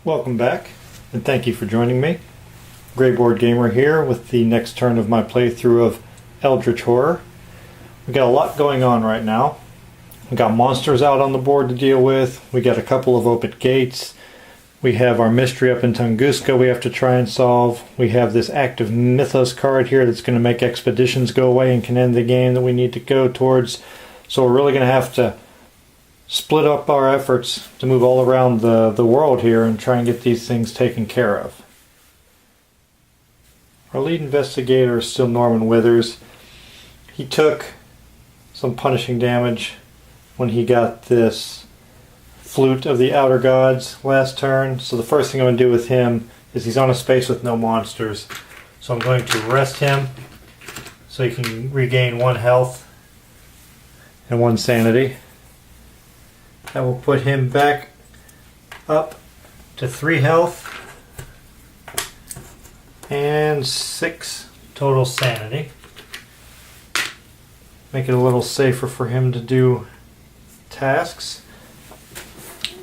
Welcome back, and thank you for joining me. Greyboard Gamer here with the next turn of my playthrough of Eldritch Horror. We got a lot going on right now. We got monsters out on the board to deal with. We got a couple of open gates. We have our mystery up in Tunguska we have to try and solve. We have this active mythos card here that's going to make expeditions go away and can end the game that we need to go towards. So we're really going to have to split up our efforts to move all around the world here and try and get these things taken care of. Our lead investigator is still Norman Withers. He took some punishing damage when he got this Flute of the Outer Gods last turn. So the first thing I'm going to do with him is he's on a space with no monsters. So I'm going to rest him so he can regain 1 health and 1 sanity. That will put him back up to 3 health and 6 total sanity. Make it a little safer for him to do tasks.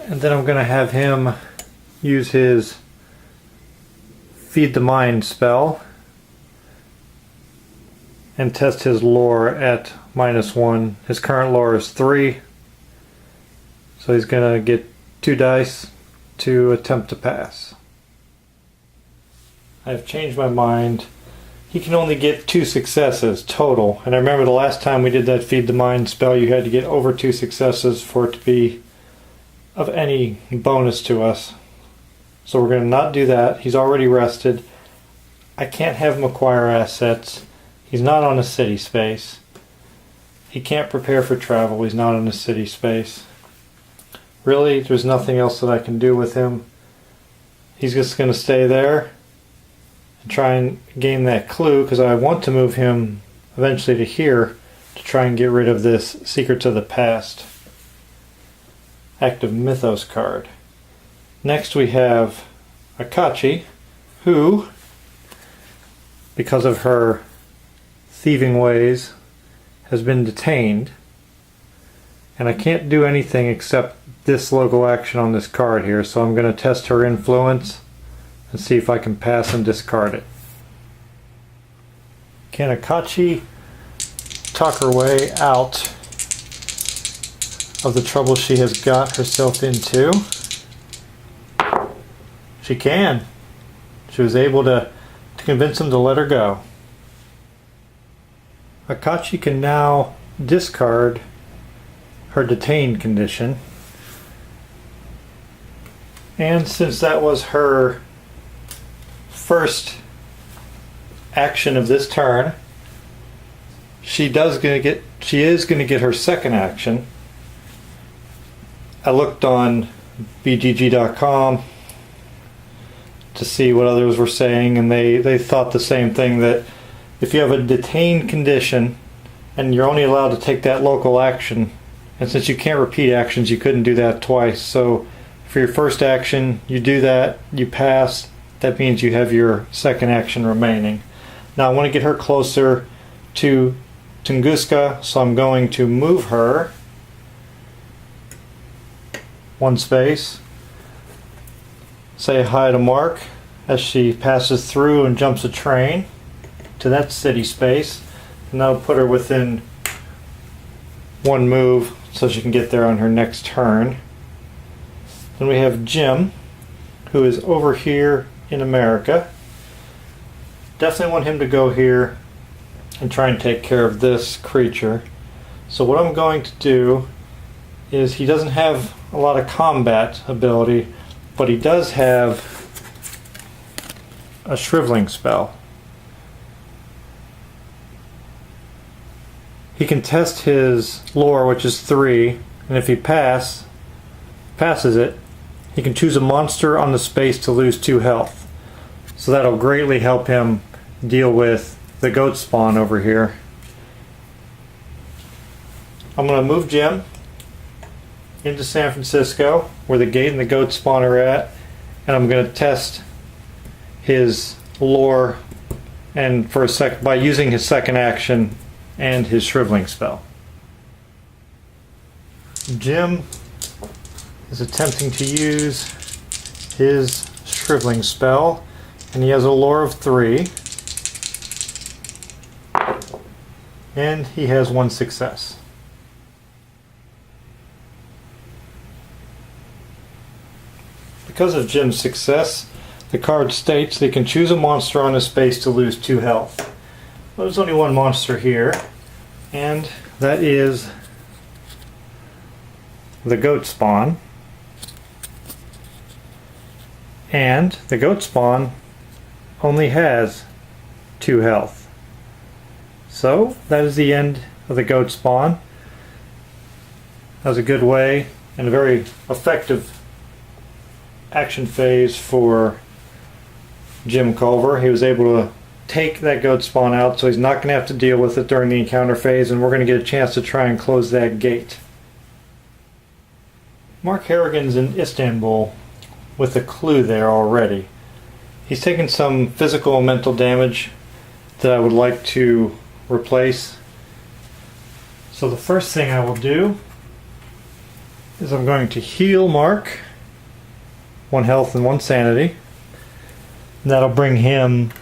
And then I'm going to have him use his Feed the Mind spell and test his lore at -1. His current lore is 3. So he's going to get 2 dice to attempt to pass. I've changed my mind. He can only get 2 successes total. And I remember the last time we did that Feed the Mind spell, you had to get over 2 successes for it to be of any bonus to us. So we're going to not do that. He's already rested. I can't have him acquire assets. He's not on a city space. He can't prepare for travel. He's not on a city space. Really, there's nothing else that I can do with him. He's just going to stay there and try and gain that clue, because I want to move him eventually to here to try and get rid of this Secrets of the Past active mythos card. Next we have Akachi, who, because of her thieving ways, has been detained. And I can't do anything except this local action on this card here, so I'm going to test her influence and see if I can pass and discard it. Can Akachi talk her way out of the trouble she has got herself into? She can. She was able to convince him to let her go. Akachi can now discard her detained condition. And since that was her first action of this turn, she is going to get her second action. I looked on BGG.com to see what others were saying, and they thought the same thing, that if you have a detained condition and you're only allowed to take that local action, and since you can't repeat actions, you couldn't do that twice. So for your first action, you do that, you pass, that means you have your second action remaining. Now I want to get her closer to Tunguska, so I'm going to move her 1 space. Say hi to Mark as she passes through and jumps a train to that city space. And that'll put her within 1 move so she can get there on her next turn. Then we have Jim, who is over here in America. Definitely want him to go here and try and take care of this creature. So what I'm going to do is, he doesn't have a lot of combat ability, but he does have a shriveling spell. He can test his lore, which is 3, and if he passes it, he can choose a monster on the space to lose 2 health. So that'll greatly help him deal with the goat spawn over here. I'm going to move Jim into San Francisco, where the gate and the goat spawn are at, and I'm going to test his lore and by using his second action and his shriveling spell. Jim is attempting to use his shriveling spell, and he has a lore of 3. And he has 1 success. Because of Jim's success, the card states they can choose a monster on his space to lose 2 health. Well, there's only one monster here, and that is the goat spawn. And the goat spawn only has 2 health. So that is the end of the goat spawn. That was a good way and a very effective action phase for Jim Culver. He was able to take that goat spawn out, so he's not going to have to deal with it during the encounter phase, and we're going to get a chance to try and close that gate. Mark Harrigan's in Istanbul with a clue there already. He's taken some physical and mental damage that I would like to replace. So the first thing I will do is I'm going to heal Mark 1 health and 1 sanity. And that'll bring him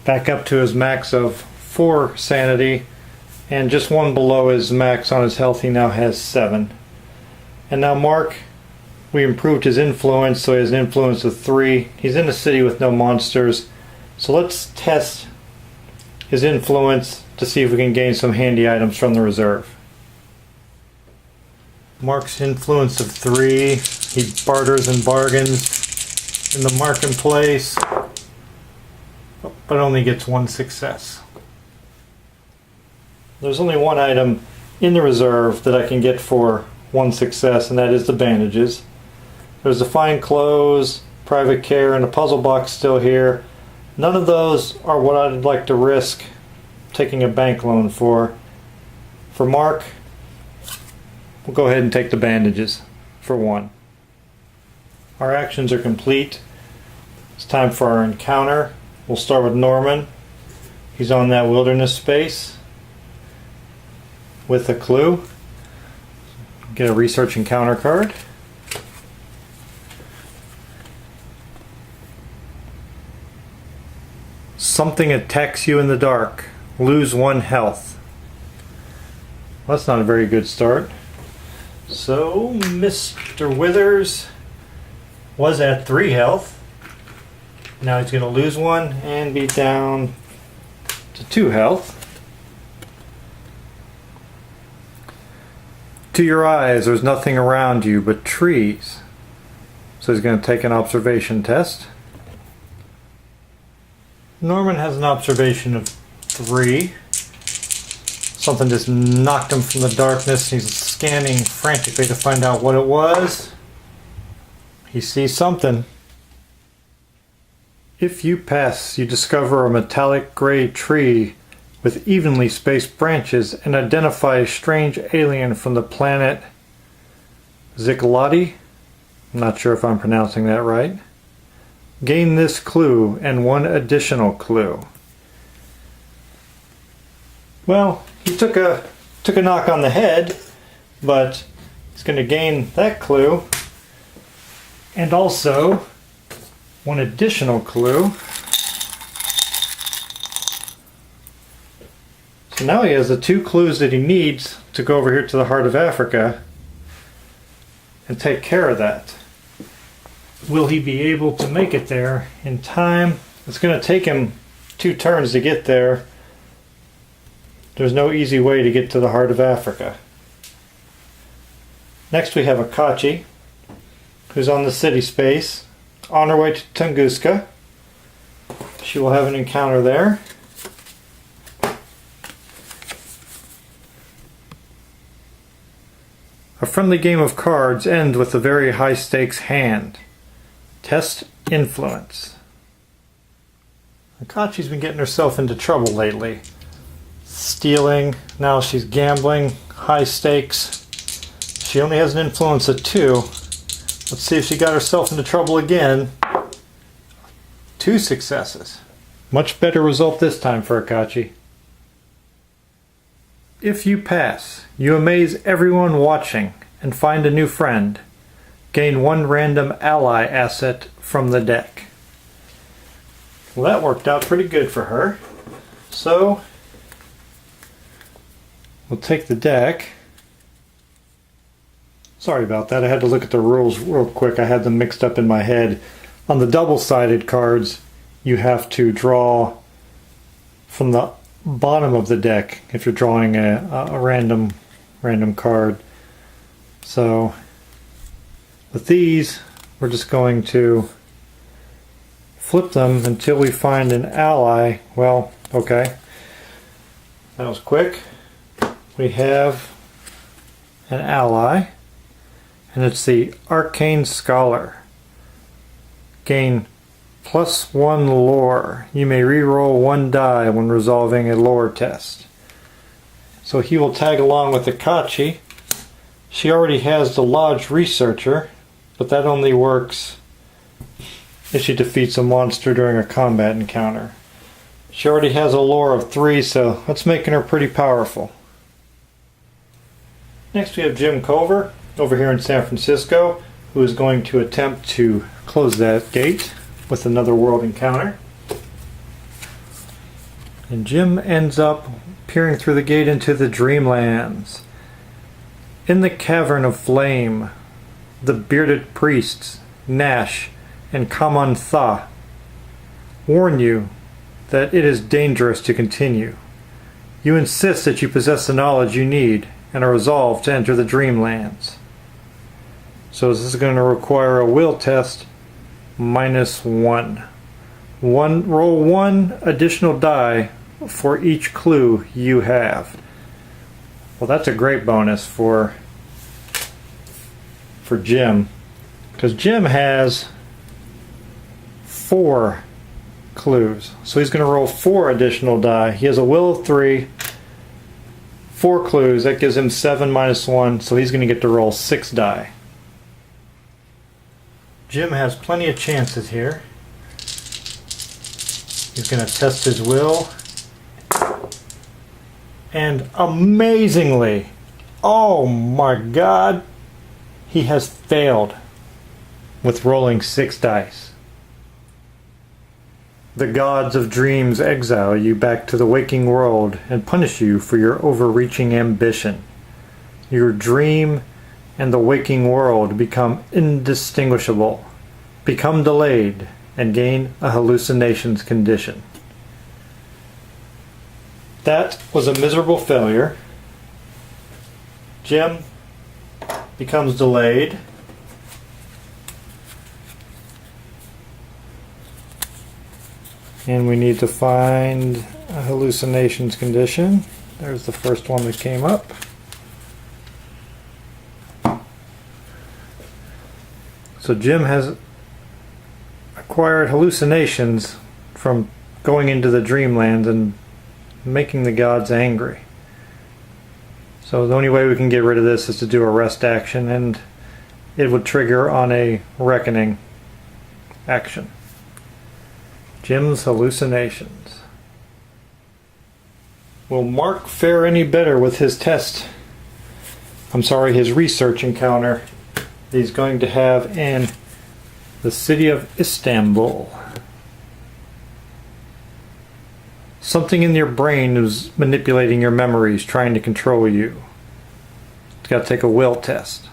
back up to his max of 4 sanity, and just 1 below his max on his health. He now has 7. And now Mark, we improved his influence, so he has an influence of 3. He's in a city with no monsters, so let's test his influence to see if we can gain some handy items from the reserve. Mark's influence of 3. He barters and bargains in the marketplace, but only gets 1 success. There's only 1 item in the reserve that I can get for 1 success, and that is the bandages. There's the fine clothes, private care, and a puzzle box still here. None of those are what I'd like to risk taking a bank loan for. For Mark, we'll go ahead and take the bandages for 1. Our actions are complete. It's time for our encounter. We'll start with Norman. He's on that wilderness space with a clue. Get a research encounter card. Something attacks you in the dark. Lose 1 health. Well, that's not a very good start. So, Mr. Withers was at 3 health. Now he's going to lose 1 and be down to 2 health. To your eyes, there's nothing around you but trees. So he's going to take an observation test. Norman has an observation of 3. Something just knocked him from the darkness. He's scanning frantically to find out what it was. He sees something. If you pass, you discover a metallic gray tree with evenly spaced branches and identify a strange alien from the planet Ziklati. I'm not sure if I'm pronouncing that right. Gain this clue and 1 additional clue. Well, he took a knock on the head, but he's going to gain that clue and also 1 additional clue. So now he has the 2 clues that he needs to go over here to the heart of Africa and take care of that. Will he be able to make it there in time? It's going to take him 2 turns to get there. There's no easy way to get to the heart of Africa. Next we have Akachi, who's on the city space, on her way to Tunguska. She will have an encounter there. A friendly game of cards ends with a very high stakes hand. Test influence. Akachi's been getting herself into trouble lately. Stealing, now she's gambling, high stakes. She only has an influence of 2. Let's see if she got herself into trouble again. 2 successes. Much better result this time for Akachi. If you pass, you amaze everyone watching and find a new friend. Gain 1 random ally asset from the deck. Well, that worked out pretty good for her. So, we'll take the deck. Sorry about that, I had to look at the rules real quick. I had them mixed up in my head. On the double-sided cards, you have to draw from the bottom of the deck if you're drawing a random card. So with these, we're just going to flip them until we find an ally. Well, okay, that was quick. We have an ally, and it's the Arcane Scholar. Gain +1 lore. You may re-roll 1 die when resolving a lore test. So he will tag along with Akachi. She already has the Lodge Researcher, but that only works if she defeats a monster during a combat encounter. She already has a lore of 3, so that's making her pretty powerful. Next we have Jim Culver over here in San Francisco, who is going to attempt to close that gate with another world encounter. And Jim ends up peering through the gate into the Dreamlands. In the Cavern of Flame, the bearded priests, Nash and Kaman Tha, warn you that it is dangerous to continue. You insist that you possess the knowledge you need and are resolved to enter the Dreamlands. So this is going to require a will test -1. Roll 1 additional die for each clue you have. Well, that's a great bonus for Jim, because Jim has 4 clues. So he's going to roll 4 additional die. He has a will of 3, 4 clues. That gives him 7 -1, so he's going to get to roll 6 die. Jim has plenty of chances here. He's going to test his will. And amazingly, oh my God, he has failed with rolling 6 dice. The gods of dreams exile you back to the waking world and punish you for your overreaching ambition. Your dream and the waking world become indistinguishable, become delayed, and gain a hallucinations condition. That was a miserable failure. Jim becomes delayed. And we need to find a hallucinations condition. There's the first one that came up. So Jim has acquired hallucinations from going into the Dreamlands and making the gods angry. So the only way we can get rid of this is to do a rest action, and it would trigger on a reckoning action. Jim's hallucinations. Will Mark fare any better with his test? His research encounter that he's going to have in the city of Istanbul. Something in your brain is manipulating your memories, trying to control you. It's got to take a will test.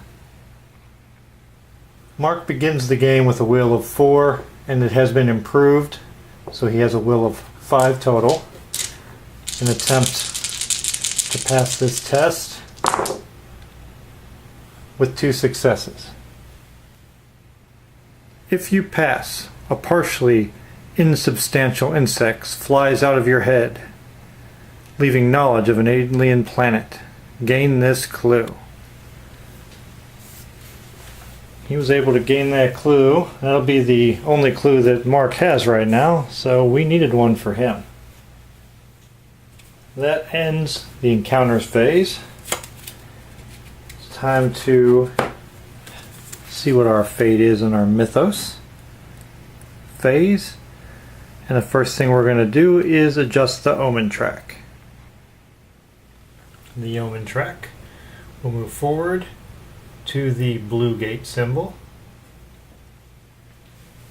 Mark begins the game with a will of 4, and it has been improved, so he has a will of 5 total. An attempt to pass this test with 2 successes. If you pass, a partially insubstantial insect flies out of your head, leaving knowledge of an alien planet. Gain this clue. He was able to gain that clue. That'll be the only clue that Mark has right now, so we needed one for him. That ends the encounters phase. It's time to see what our fate is in our mythos phase. And the first thing we're going to do is adjust the omen track. The omen track will move forward to the blue gate symbol.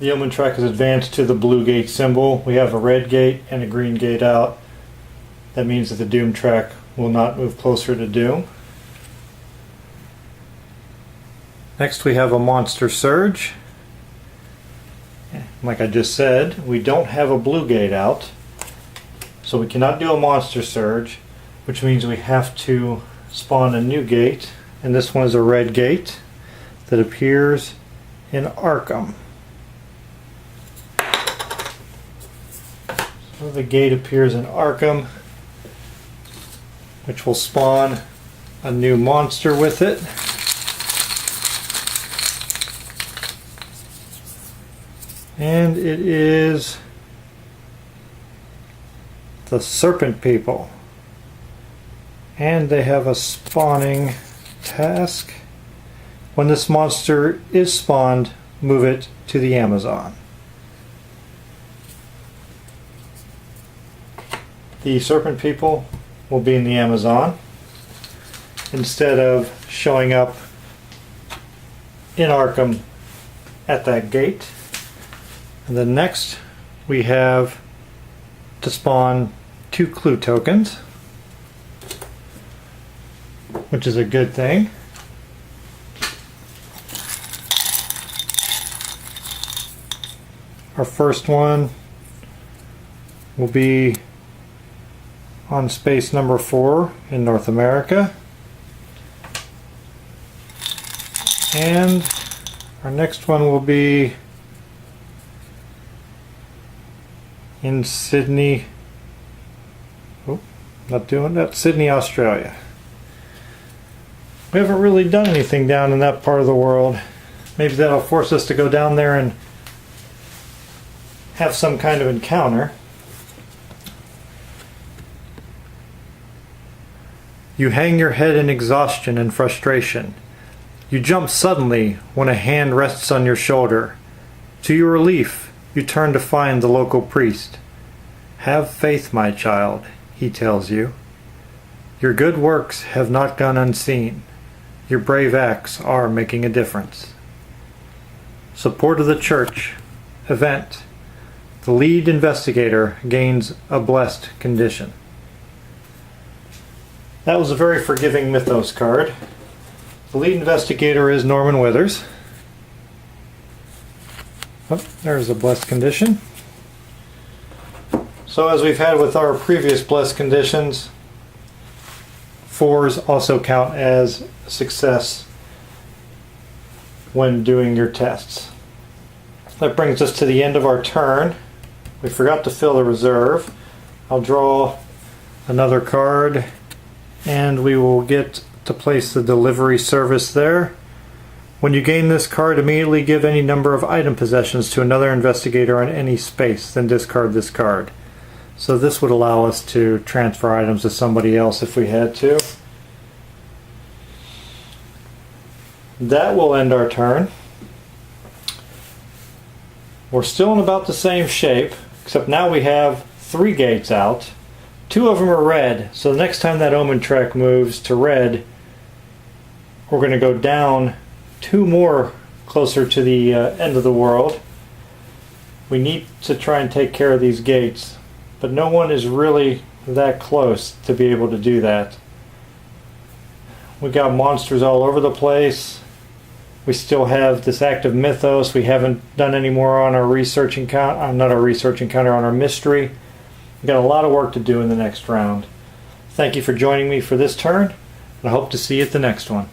The omen track is advanced to the blue gate symbol. We have a red gate and a green gate out. That means that the doom track will not move closer to doom. Next we have a monster surge. Like I just said, we don't have a blue gate out, so we cannot do a monster surge, which means we have to spawn a new gate, and this one is a red gate that appears in Arkham. So the gate appears in Arkham, which will spawn a new monster with it. And it is the Serpent People. And they have a spawning task. When this monster is spawned, move it to the Amazon. The Serpent People will be in the Amazon instead of showing up in Arkham at that gate. And then next we have to spawn 2 clue tokens, which is a good thing. Our first one will be on space number 4 in North America. And our next one will be in Sydney. Oh, not doing that. Sydney, Australia. We haven't really done anything down in that part of the world. Maybe that'll force us to go down there and have some kind of encounter. You hang your head in exhaustion and frustration. You jump suddenly when a hand rests on your shoulder. To your relief, you turn to find the local priest. Have faith, my child, he tells you. Your good works have not gone unseen. Your brave acts are making a difference. Support of the church. Event. The lead investigator gains a blessed condition. That was a very forgiving Mythos card. The lead investigator is Norman Withers. Oh, there's a blessed condition. So as we've had with our previous blessed conditions, 4s also count as success when doing your tests. That brings us to the end of our turn. We forgot to fill the reserve. I'll draw another card and we will get to place the delivery service there. When you gain this card, immediately give any number of item possessions to another investigator on any space, then discard this card. So this would allow us to transfer items to somebody else if we had to. That will end our turn. We're still in about the same shape, except now we have 3 gates out. 2 of them are red, so the next time that omen track moves to red, we're going to go down 2 more closer to the end of the world. We need to try and take care of these gates, but no one is really that close to be able to do that. We got monsters all over the place. We still have this active mythos. We haven't done any more on our research encounter, not our research encounter, on our mystery. We've got a lot of work to do in the next round. Thank you for joining me for this turn, and I hope to see you at the next one.